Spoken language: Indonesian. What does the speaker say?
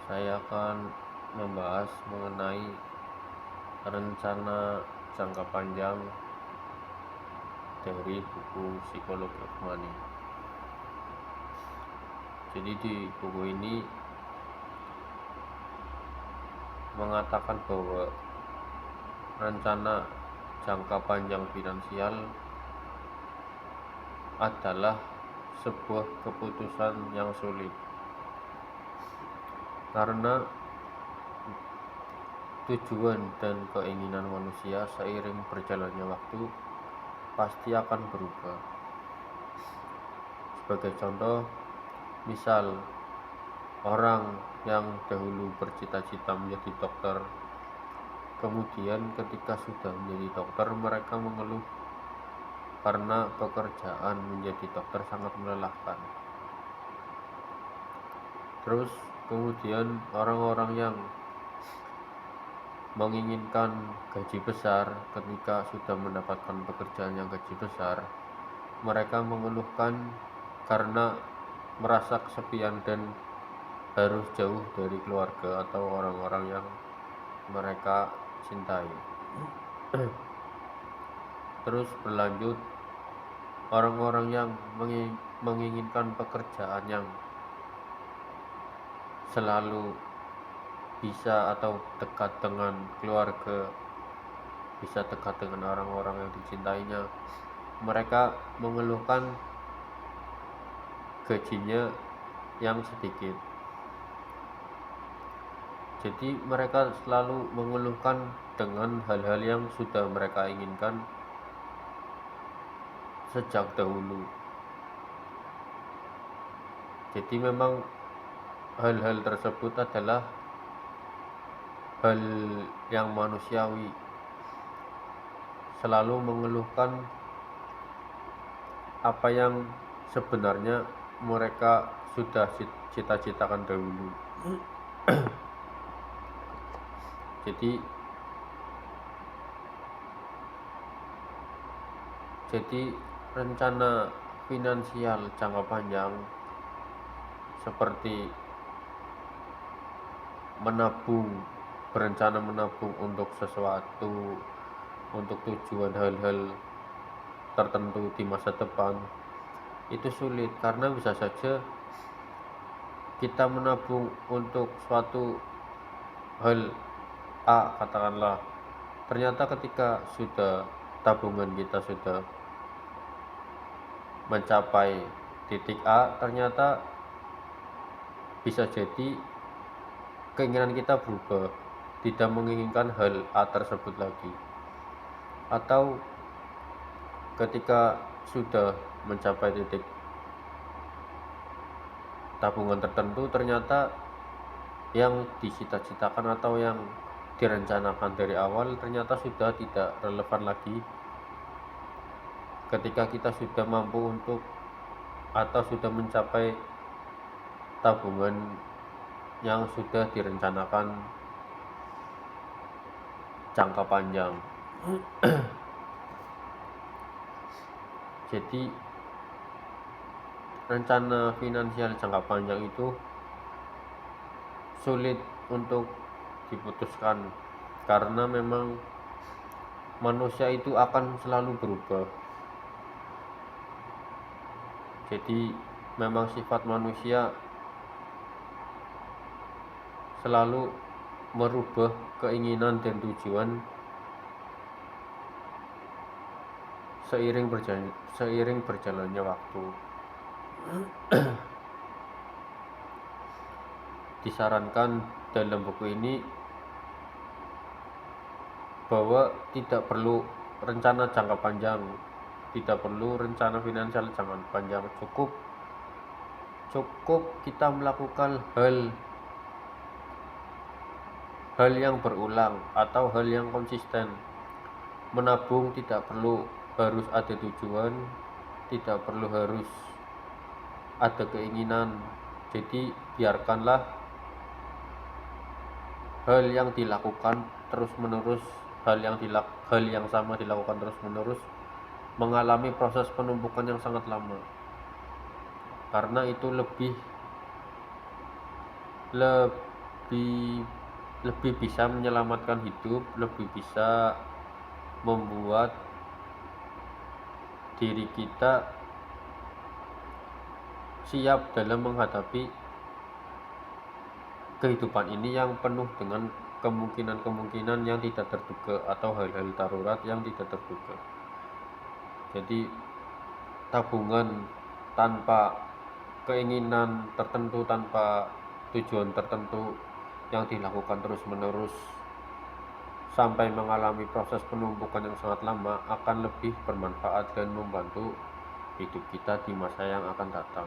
Saya akan membahas mengenai rencana jangka panjang dari buku Psikolog Of Money. Jadi di buku ini mengatakan bahwa rencana jangka panjang finansial adalah sebuah keputusan yang sulit, karena tujuan dan keinginan manusia seiring berjalannya waktu pasti akan berubah. Sebagai contoh, misal orang yang dahulu bercita-cita menjadi dokter, kemudian ketika sudah menjadi dokter mereka mengeluh karena pekerjaan menjadi dokter sangat melelahkan. Terus kemudian orang-orang yang menginginkan gaji besar, ketika sudah mendapatkan pekerjaan yang gaji besar, mereka mengeluhkan karena merasa kesepian dan harus jauh dari keluarga atau orang-orang yang mereka cintai. Terus berlanjut, orang-orang yang menginginkan pekerjaan yang selalu bisa atau dekat dengan keluarga, bisa dekat dengan orang-orang yang dicintainya, mereka mengeluhkan gajinya yang sedikit. Jadi mereka selalu mengeluhkan dengan hal-hal yang sudah mereka inginkan sejak dahulu. Jadi memang hal-hal tersebut adalah hal yang manusiawi, selalu mengeluhkan apa yang sebenarnya mereka sudah cita-citakan dahulu. Jadi rencana finansial jangka panjang seperti berencana menabung untuk sesuatu, untuk tujuan hal-hal tertentu di masa depan, itu sulit karena bisa saja kita menabung untuk suatu hal A, katakanlah, ternyata ketika tabungan kita sudah mencapai titik A, ternyata bisa jadi keinginan kita berubah, tidak menginginkan hal A tersebut lagi. Atau ketika sudah mencapai titik tabungan tertentu, ternyata yang dicita-citakan atau yang direncanakan dari awal ternyata sudah tidak relevan lagi ketika kita sudah mampu untuk atau sudah mencapai tabungan yang sudah direncanakan jangka panjang. Jadi rencana finansial jangka panjang itu sulit untuk diputuskan karena memang manusia itu akan selalu berubah. Jadi memang sifat manusia selalu merubah keinginan dan tujuan seiring berjalannya waktu. Disarankan dalam buku ini bahwa tidak perlu rencana jangka panjang, tidak perlu rencana finansial jangka panjang, cukup kita melakukan hal yang berulang atau hal yang konsisten. Menabung tidak perlu harus ada tujuan, tidak perlu harus ada keinginan. Jadi biarkanlah hal yang dilakukan terus-menerus, hal yang sama dilakukan terus-menerus, mengalami proses penumpukan yang sangat lama. Karena itu lebih lebih bisa menyelamatkan hidup, lebih bisa membuat diri kita siap dalam menghadapi kehidupan ini yang penuh dengan kemungkinan-kemungkinan yang tidak terduga atau hal-hal darurat yang tidak terduga. Jadi tabungan tanpa keinginan tertentu, tanpa tujuan tertentu yang dilakukan terus-menerus sampai mengalami proses penumpukan yang sangat lama akan lebih bermanfaat dan membantu hidup kita di masa yang akan datang.